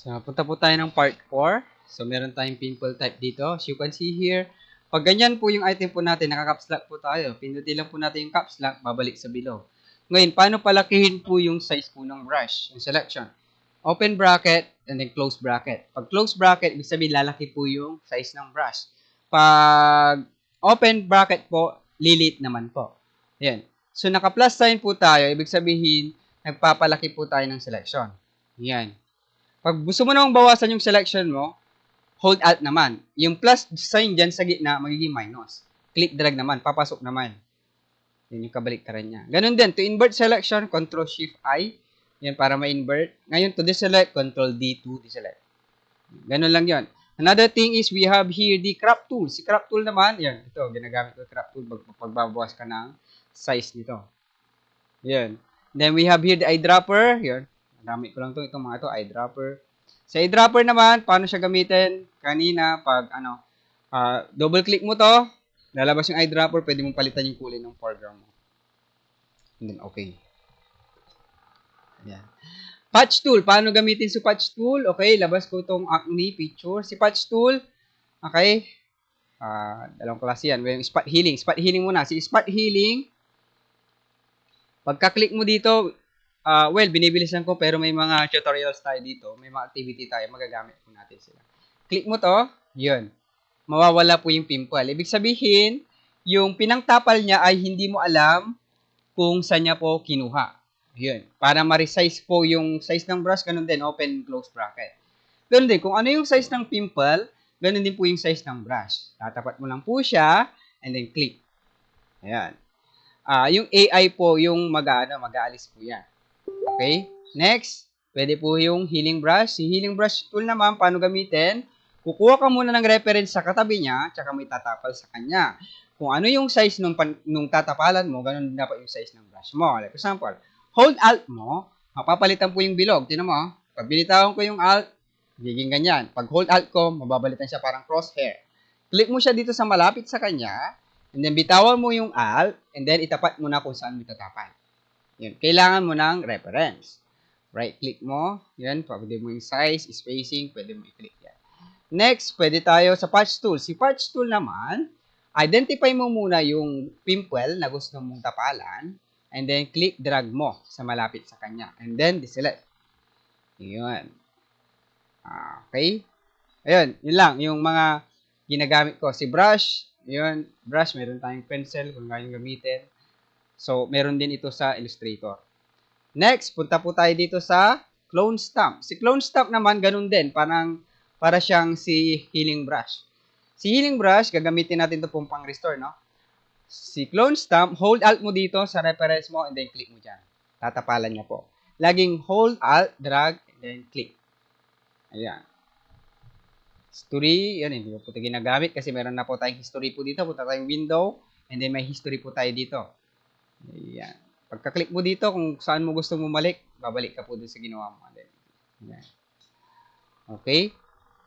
So, punta po tayo ng part 4. So, meron tayong pimple type dito. As you can see here, pag ganyan po yung item po natin, naka-caps lock po tayo. Pindutin lang po natin yung caps lock, babalik sa below. Ngayon, paano palakihin po yung size po ng brush, yung selection? Open bracket and then close bracket. Pag close bracket, ibig sabihin lalaki po yung size ng brush. Pag open bracket po, lilit naman po. Yan. So, naka-plus sign po tayo, ibig sabihin, nagpapalaki po tayo ng selection. Yan. Pag gusto mo namang bawasan yung selection mo, hold alt naman. Yung plus sign dyan sa gitna, magiging minus. Click drag naman, papasok naman. Yan yung kabaliktaran niya. Ganun din, to invert selection, Control Shift I. Yan, para ma-invert. Ngayon, to deselect, Control D to deselect. Ganun lang yon. Another thing is, we have here the crop tool. Si crop tool naman, yan, ito, ginagamit ko crop tool pagbabawas ka ng size nito. Yan. Then, we have here the eyedropper. Yan. Gamit ko lang itong mga ito, eyedropper. Sa eyedropper naman, paano siya gamitin? Kanina, pag double click mo to, lalabas yung eyedropper, pwede mong palitan yung kulay ng foreground mo. And then, okay. Ayan. Patch tool, paano gamitin si patch tool? Okay, labas ko itong acne picture. Si patch tool, okay, dalawang klase yan. Yung spot healing. Spot healing muna. Si spot healing, pagka-click mo dito, well, binibilisan ko pero may mga tutorials tayo dito. May mga activity tayo. Magagamit po natin sila. Click mo to. Yun. Mawawala po yung pimple. Ibig sabihin, yung pinangtapal niya ay hindi mo alam kung saan niya po kinuha. Yun. Para ma-resize po yung size ng brush, ganun din, open, close bracket. Ganun din, kung ano yung size ng pimple, ganun din po yung size ng brush. Tatapat mo lang po siya, and then click. Ayan. Yung AI po, yung mag-aalis po yan. Okay? Next, pwede po yung healing brush. Si healing brush tool naman, paano gamitin? Kukuha ka muna ng reference sa katabi niya, tsaka may tatapal sa kanya. Kung ano yung size nung tatapalan mo, ganun din dapat yung size ng brush mo. Like example, hold alt mo, mapapalitan po yung bilog. Tinan mo, pag binitawan ko yung alt, giging ganyan. Pag hold alt ko, mababalitan siya parang crosshair. Click mo siya dito sa malapit sa kanya, and then bitawan mo yung alt, and then itapat mo na kung saan mo tatapan. Yun. Kailangan mo ng reference. Right-click mo. Yan. Pwede mo yung size, spacing. Pwede mo i-click yan. Next, pwede tayo sa patch tool. Si patch tool naman, identify mo muna yung pimple na gusto mong tapalan. And then, click, drag mo sa malapit sa kanya. And then, deselect. Yun. Okay. Ayun. Yun lang. Yung mga ginagamit ko. Si brush. Yun. Brush. Meron tayong pencil kung kayong gamitin. So, meron din ito sa Illustrator. Next, punta po tayo dito sa clone stamp. Si clone stamp naman, ganun din. Para siyang si healing brush. Si healing brush, gagamitin natin ito pong pang-restore, no? Si clone stamp, hold alt mo dito sa reference mo and then click mo dyan. Tatapalan niya po. Laging hold alt, drag, and then click. Ayan. History, yan, hindi po ito ginagamit kasi meron na po tayong history po dito. Punta tayong window, and then may history po tayo dito. Ayan. Pagka-click mo dito, kung saan mo gusto mo balik, babalik ka po dun sa ginawa mo. Ayan. Okay?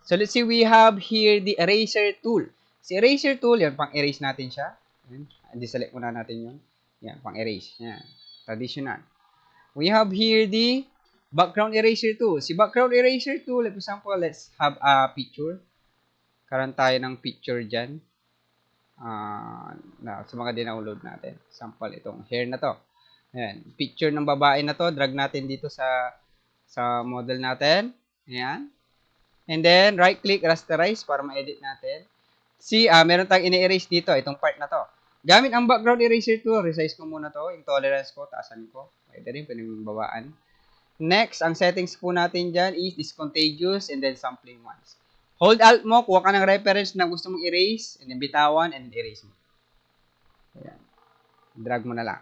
So, let's see, we have here the eraser tool. Si eraser tool, yan, pang-erase natin siya. Ayan. Deselect muna natin yun. Yan, pang-erase. Yan. Traditional. We have here the background eraser tool. Si background eraser tool, for example, let's have a picture. Karoon tayo ng picture dyan. Sa mga dinownload natin. Sample itong hair na to. Ayan. Picture ng babae na to. Drag natin dito sa model natin. Ayan. And then, right-click, rasterize para ma-edit natin. See, meron tayong ini-erase dito. Itong part na to. Gamit ang background eraser tool, resize ko muna to. Yung tolerance ko, taasan ko. Pwede rin, pwede yung babaan. Next, ang settings po natin dyan is discontagious and then sampling ones. Hold alt mo, kuha ka ng reference na gusto mong erase, and then bitawan, and then erase mo. Ayan. Drag mo na lang.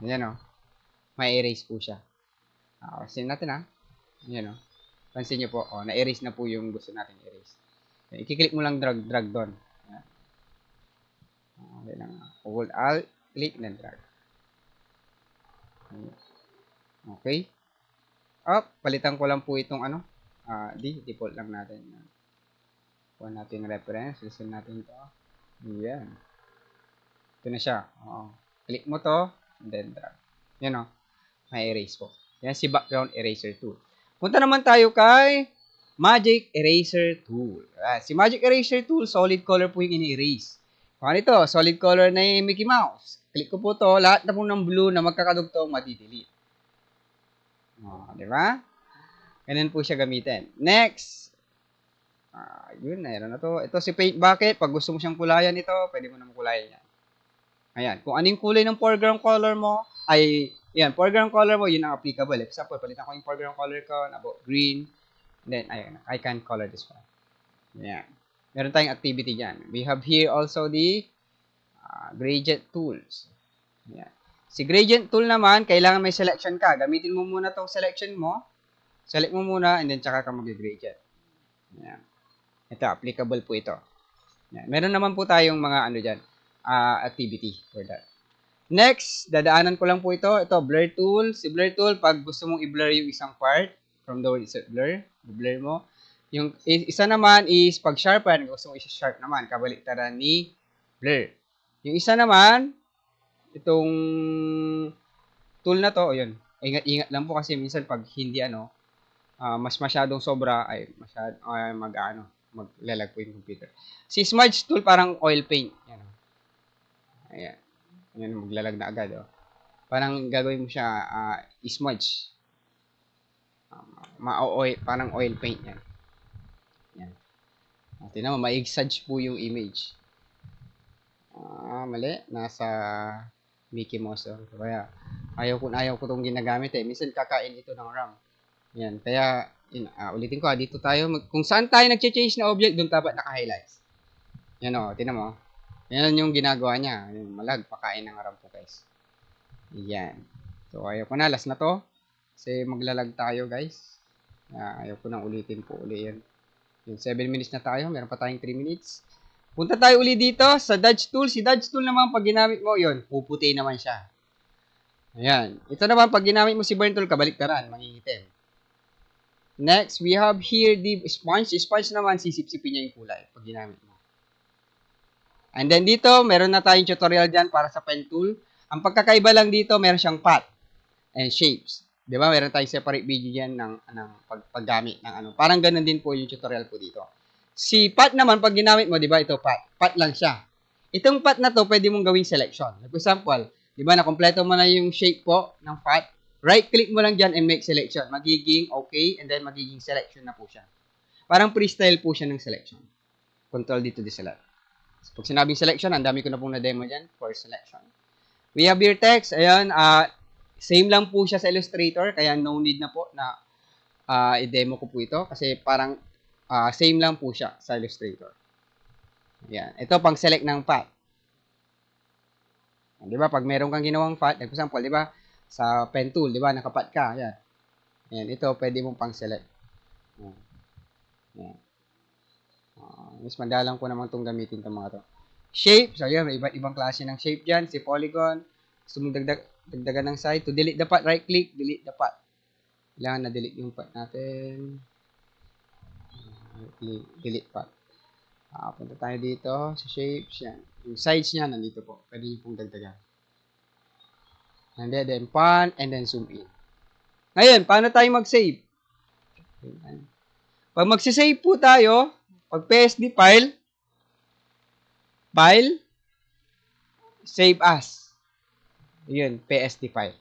Ayan o. May erase po siya. Kasi natin Ayan o. Pansin nyo po, na-erase na po yung gusto natin erase. I-click mo lang drag doon. Ayan. Okay lang. Hold alt, click, then drag. Ayan. Okay. Palitan ko lang po itong default lang natin. Kuha natin reference. Listen natin ito. Ayan. Ito na siya. Click mo to. And then drag. Yan o. May erase po. Yan si background eraser tool. Punta naman tayo kay Magic Eraser Tool. Si Magic Eraser Tool, solid color po yung ini-erase. Kung ano ito, solid color na yung Mickey Mouse. Click ko po to, lahat na po ng blue na magkakadugtong madi-delete. Di ba? Ganun po siya gamitin. Next. Yun, meron na to. Ito si paint bucket. Pag gusto mo siyang kulayan ito, pwede mo naman kulayan yan. Ayan. Kung anong kulay ng foreground color mo, foreground color mo, yun ang applicable. For example, palitan ko yung foreground color ko, green. Then, ayun, I can color this one. Ayan. Meron tayong activity dyan. We have here also the gradient tools. Ayan. Si gradient tool naman, kailangan may selection ka. Gamitin mo muna tong selection mo. Select mo muna, and then tsaka ka mag-gradient. Ayan. Ito, applicable po ito. Ayan. Meron naman po tayong mga dyan, activity for that. Next, dadaanan ko lang po ito. Ito, blur tool. Si blur tool, pag gusto mong i-blur yung isang part, from the word blur, blur mo. Yung isa naman is pag sharpen, gusto mong i-sharp naman, kabaliktaran ni blur. Yung isa naman, itong tool na to, yun. Ingat-ingat lang po kasi minsan pag hindi mas masyadong sobra ay maglalag po yung computer. Si smudge tool parang oil paint. Yan. Ayan. Yan, maglalag na agad. Parang gagawin mo siya smudge. Parang oil paint yan. Yan. Tingnan mo, ma-exage po yung image. Mali. Nasa Mickey Mouse. Kaya, ayaw ko itong ginagamit Minsan kakain ito ng RAM. Yan. Kaya, ulitin ko dito tayo. Kung saan tayo nag-change na object, doon dapat naka-highlights. Yan tingnan mo. Yan yung ginagawa niya. Yung malag, pakain ng RAM po guys. Yan. So, ayaw ko na. Last na to. Kasi maglalag tayo guys. Ayaw ko nang ulitin po uli yan. Yung 7 minutes na tayo. Meron pa tayong 3 minutes. Punta tayo uli dito sa dodge tool. Si dodge tool naman, pag ginamit mo, yun, puputi naman siya. Ayan. Ito naman, pag ginamit mo si burn tool, kabaliktaran, mangingitim. Next, we have here the sponge. Sponge naman, sisip-sipin niya yung kulay pag ginamit mo. And then dito, meron na tayong tutorial dyan para sa pen tool. Ang pagkakaiba lang dito, meron siyang path and shapes. Di ba? Meron tayong separate video dyan ng paggamit ng Parang ganun din po yung tutorial po dito. Si path naman, pag ginamit mo, di ba, ito path. Path lang siya. Itong path na to, pwede mong gawing selection. For example, di ba, nakompleto mo na yung shape po ng path. Right-click mo lang dyan and make selection. Magiging okay, and then magiging selection na po siya. Parang freestyle po siya ng selection. Control dito, select. So, pag sinabing selection, ang dami ko na pong na-demo dyan for selection. We have your text. Ayan, same lang po siya sa Illustrator, kaya no need na po na i-demo ko po ito. Kasi parang same lang po siya sa Illustrator. Ayan. Ito, pang select ng path. Di ba? Pag meron kang ginawang path, for example, di ba? Sa pen tool, di ba? Nakapat ka. Ayan. Ayan. Ito, pwede mong pang select. Ayan. Mas madalang ko naman itong gamitin itong mga to. Shape. So, ayan. May iba't ibang klase ng shape dyan. Si polygon. Gusto mong dagdagan ng side. To delete the path, right-click, delete the path. Kailangan na-delete yung path natin. Delete path. Punta tayo dito sa shapes. Yan. Yung sides niya, nandito po. Pwede nyo pong dagdagan. And then pan, and then zoom in. Ngayon, paano tayo mag-save? Pag magsisave po tayo, pag PSD file, save as. Yun, PSD file.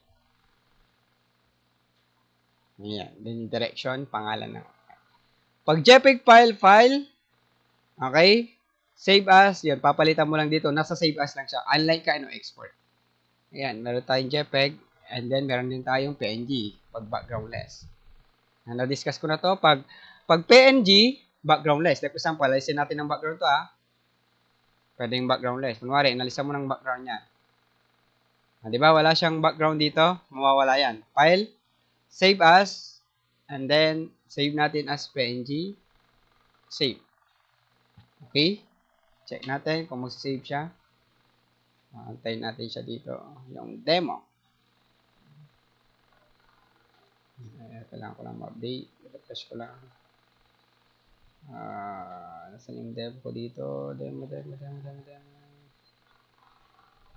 Yan. Then direction, pangalan na. Pag JPEG file, okay, save as, yan, papalitan mo lang dito, nasa save as lang siya, unlike ka, export. Ayan, meron tayong JPEG, and then meron din tayong PNG, pag backgroundless. Na-discuss ko na to, pag PNG, backgroundless. Like for example, alisin natin ang background to pwedeng backgroundless. Kunwari, inalisan mo ng background niya. Di ba, wala siyang background dito, mawawala yan. File, save as, and then, save natin as PNG, save. Okay? Check natin kung mag-save siya. Antayin natin siya dito. Yung demo. Kailangan ko lang ma-update. Refresh ko lang. Nasaan yung dev ko dito? Demo.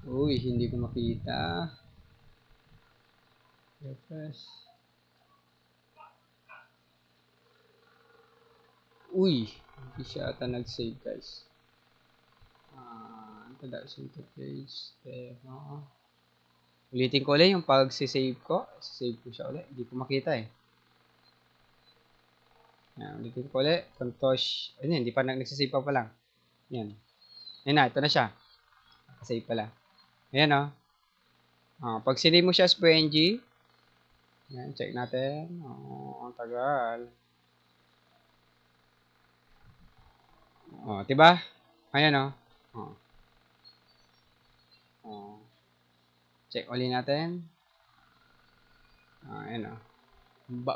Uy, hindi ko makita. Refresh. Uy, hindi siya ata nag-save, guys. Introduction to page. Demo. Ulitin ko ulit yung pag-save ko. Save ko siya ulit. Hindi ko makita eh. Yan, ulitin ko ulit. Contosh. Ayun, hindi pa nagsisave pa lang. Yan. Yan na, ito na siya. Save pala. Ayan o. Pag sinave mo siya as PNG, yan, check natin. Ang tagal. Diba? Ayan o. Check ulit natin. Ayan o.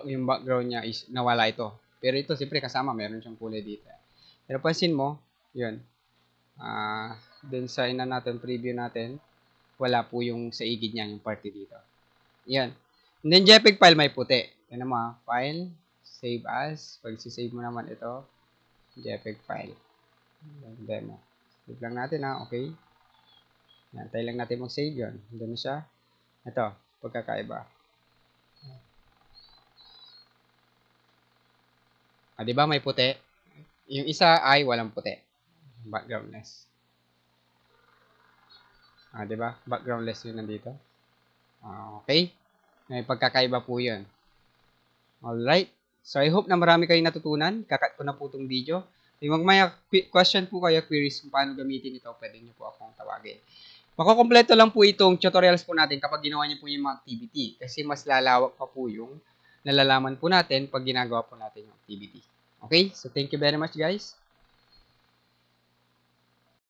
Yung background niya is nawala ito. Pero ito, siyempre kasama, meron siyang kulay dito. Pero pansin mo, yun. Dun sa ina natin, preview natin, wala po yung sa igid niya, yung party dito. Yan. And then, JPEG file may puti. Yan naman, file, save as. Pag save mo naman ito, JPEG file. Demo. Save lang natin okay. Yan, tayo lang natin mag-save yun. Doon na siya. Ito, pagkakaiba. Diba may puti? Yung isa ay walang puti. Backgroundless. Diba? Backgroundless yun nandito. Okay? May pagkakaiba po yun. Alright. So, I hope na marami kayong natutunan. Kakat ko na po itong video. Kung may question po kayo, queries kung paano gamitin ito, pwede nyo po akong tawagin. Makukompleto lang po itong tutorials po natin kapag ginawa nyo po yung mga activity. Kasi mas lalawak pa po yung nalalaman po natin pag ginagawa po natin yung activity. Okay? So, thank you very much guys.